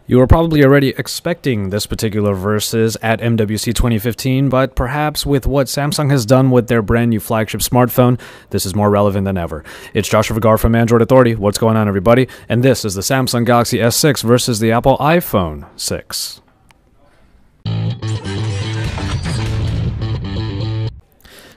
You were probably already expecting this particular Versus at MWC 2015, but perhaps with what Samsung has done with their brand new flagship smartphone, this is more relevant than ever. It's Joshua Vergara from Android Authority. What's going on, everybody? And this is the Samsung Galaxy S6 versus the Apple iPhone 6.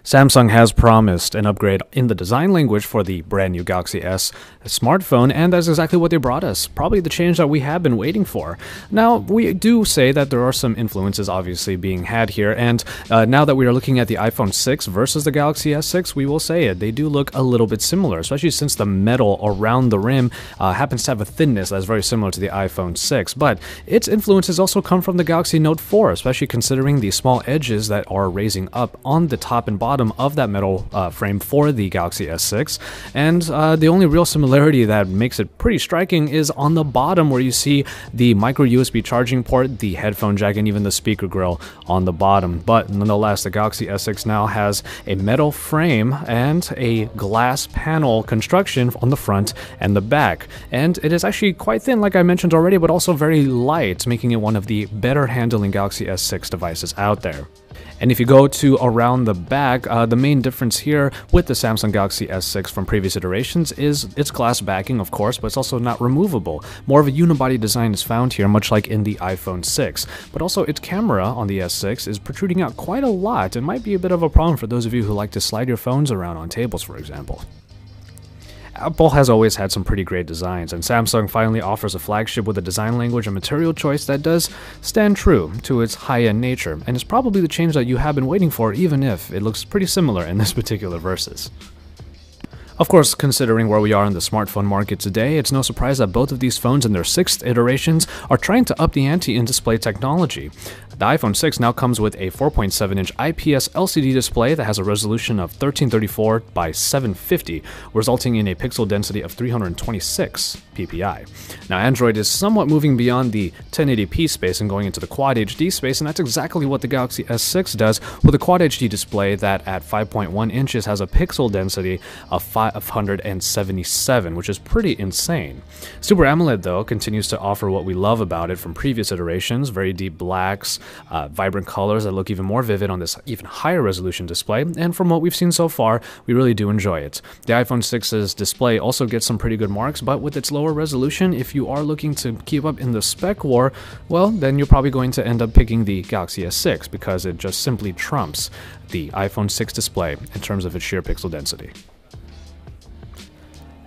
Samsung has promised an upgrade in the design language for the brand new Galaxy S smartphone, and that's exactly what they brought us. Probably the change that we have been waiting for. Now, we do say that there are some influences obviously being had here, and now that we are looking at the iPhone 6 versus the Galaxy S6, we will say it. They do look a little bit similar, especially since the metal around the rim happens to have a thinness that's very similar to the iPhone 6, but its influences also come from the Galaxy Note 4, especially considering the small edges that are raising up on the top and bottom of that metal frame for the Galaxy S6, and the only real similarity that makes it pretty striking is on the bottom, where you see the micro USB charging port, the headphone jack, and even the speaker grill on the bottom. But nonetheless, the Galaxy S6 now has a metal frame and a glass panel construction on the front and the back, and it is actually quite thin, like I mentioned already, but also very light, making it one of the better handling Galaxy S6 devices out there. And if you go to around the back, the main difference here with the Samsung Galaxy S6 from previous iterations is its glass backing, of course, but it's also not removable. More of a unibody design is found here, much like in the iPhone 6. But also its camera on the S6 is protruding out quite a lot and might be a bit of a problem for those of you who like to slide your phones around on tables, for example. Apple has always had some pretty great designs, and Samsung finally offers a flagship with a design language and material choice that does stand true to its high-end nature, and is probably the change that you have been waiting for, even if it looks pretty similar in this particular Versus. Of course, considering where we are in the smartphone market today, it's no surprise that both of these phones in their 6th iterations are trying to up the ante in display technology. The iPhone 6 now comes with a 4.7-inch IPS LCD display that has a resolution of 1334 by 750, resulting in a pixel density of 326 ppi. Now, Android is somewhat moving beyond the 1080p space and going into the Quad HD space, and that's exactly what the Galaxy S6 does with a Quad HD display that at 5.1 inches has a pixel density of 577, which is pretty insane. Super AMOLED, though, continues to offer what we love about it from previous iterations: very deep blacks, vibrant colors that look even more vivid on this even higher resolution display, and from what we've seen so far, we really do enjoy it. The iPhone 6's display also gets some pretty good marks, but with its lower resolution, if you are looking to keep up in the spec war, well, then you're probably going to end up picking the Galaxy S6 because it just simply trumps the iPhone 6 display in terms of its sheer pixel density.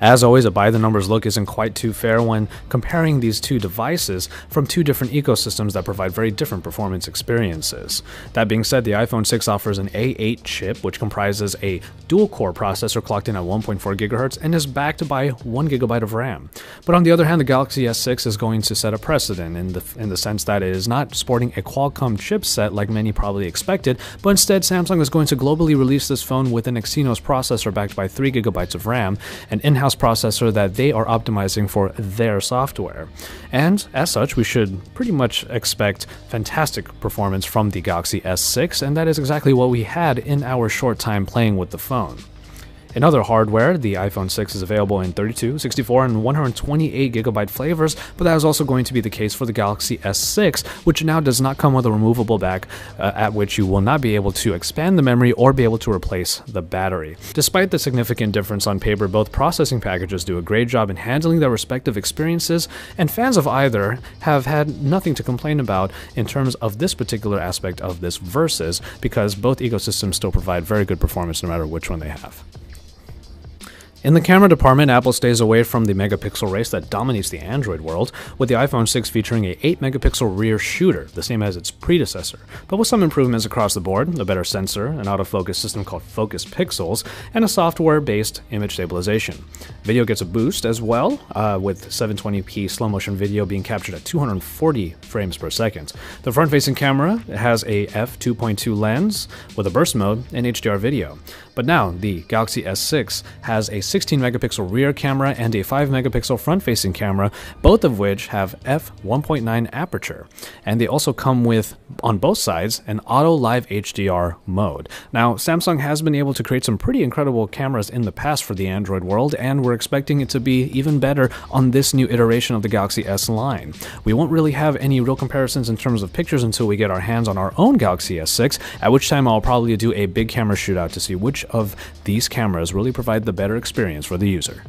As always, a by-the-numbers look isn't quite too fair when comparing these two devices from two different ecosystems that provide very different performance experiences. That being said, the iPhone 6 offers an A8 chip, which comprises a dual-core processor clocked in at 1.4 GHz and is backed by 1 GB of RAM. But on the other hand, the Galaxy S6 is going to set a precedent in the sense that it is not sporting a Qualcomm chipset like many probably expected, but instead Samsung is going to globally release this phone with an Exynos processor backed by 3 GB of RAM, an in-house processor that they are optimizing for their software. And as such, we should pretty much expect fantastic performance from the Galaxy S6, and that is exactly what we had in our short time playing with the phone. In other hardware, the iPhone 6 is available in 32, 64, and 128 GB flavors, but that is also going to be the case for the Galaxy S6, which now does not come with a removable back, at which you will not be able to expand the memory or be able to replace the battery. Despite the significant difference on paper, both processing packages do a great job in handling their respective experiences, and fans of either have had nothing to complain about in terms of this particular aspect of this Versus, because both ecosystems still provide very good performance no matter which one they have. In the camera department, Apple stays away from the megapixel race that dominates the Android world, with the iPhone 6 featuring a 8-megapixel rear shooter, the same as its predecessor, but with some improvements across the board: a better sensor, an autofocus system called Focus Pixels, and a software-based image stabilization. Video gets a boost as well, with 720p slow-motion video being captured at 240 frames per second. The front-facing camera has a f2.2 lens with a burst mode and HDR video. But now, the Galaxy S6 has a 16 megapixel rear camera and a 5 megapixel front-facing camera, both of which have f1.9 aperture. And they also come with, on both sides, an auto live HDR mode. Now, Samsung has been able to create some pretty incredible cameras in the past for the Android world, and we're expecting it to be even better on this new iteration of the Galaxy S line. We won't really have any real comparisons in terms of pictures until we get our hands on our own Galaxy S6, at which time I'll probably do a big camera shootout to see which of these cameras really provide the better experience for the user.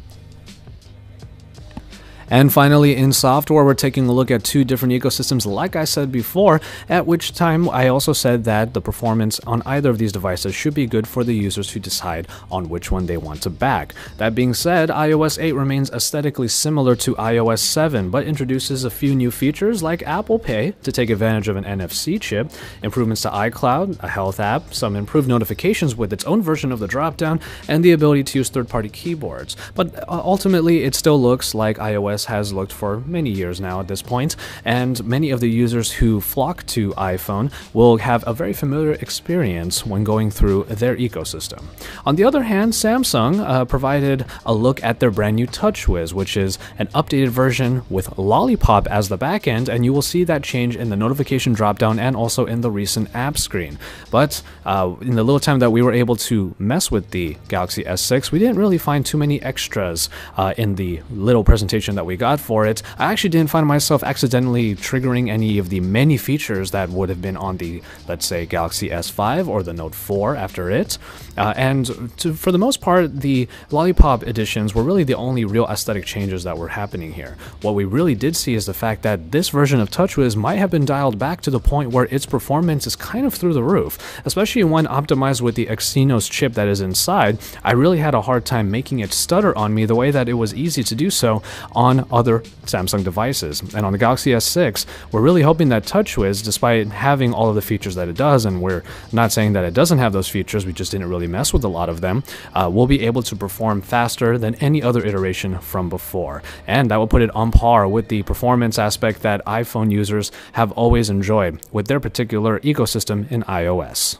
And finally, in software, we're taking a look at two different ecosystems, like I said before, at which time I also said that the performance on either of these devices should be good for the users to decide on which one they want to back. That being said, iOS 8 remains aesthetically similar to iOS 7, but introduces a few new features like Apple Pay to take advantage of an NFC chip, improvements to iCloud, a health app, some improved notifications with its own version of the dropdown, and the ability to use third-party keyboards. But ultimately, it still looks like iOS has looked for many years now at this point, and many of the users who flock to iPhone will have a very familiar experience when going through their ecosystem. On the other hand, Samsung provided a look at their brand new TouchWiz, which is an updated version with Lollipop as the backend, and you will see that change in the notification dropdown and also in the recent app screen. But in the little time that we were able to mess with the Galaxy S6, we didn't really find too many extras in the little presentation that we got for it. I actually didn't find myself accidentally triggering any of the many features that would have been on the, let's say, Galaxy S5 or the Note 4 after it. For the most part, the Lollipop editions were really the only real aesthetic changes that were happening here. What we really did see is the fact that this version of TouchWiz might have been dialed back to the point where its performance is kind of through the roof, especially when optimized with the Exynos chip that is inside. I really had a hard time making it stutter on me the way that it was easy to do so on other Samsung devices. And on the Galaxy S6, we're really hoping that TouchWiz, despite having all of the features that it does, and we're not saying that it doesn't have those features, we just didn't really mess with a lot of them, will be able to perform faster than any other iteration from before. And that will put it on par with the performance aspect that iPhone users have always enjoyed with their particular ecosystem in iOS.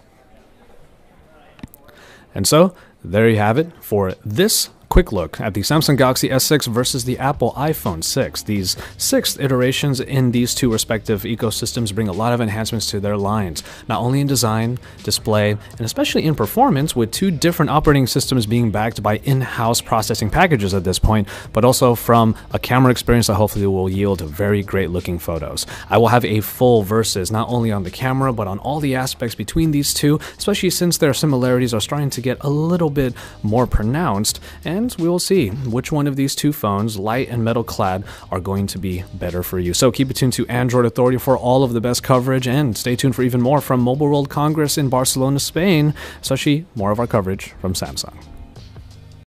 And so, there you have it for this quick look at the Samsung Galaxy S6 versus the Apple iPhone 6. These sixth iterations in these two respective ecosystems bring a lot of enhancements to their lines, not only in design, display, and especially in performance, with two different operating systems being backed by in-house processing packages at this point, but also from a camera experience that hopefully will yield very great looking photos. I will have a full versus not only on the camera, but on all the aspects between these two, especially since their similarities are starting to get a little bit more pronounced, and we will see which one of these two phones, light and metal clad, are going to be better for you. So keep it tuned to Android Authority for all of the best coverage, and stay tuned for even more from Mobile World Congress in Barcelona, Spain, especially more of our coverage from Samsung.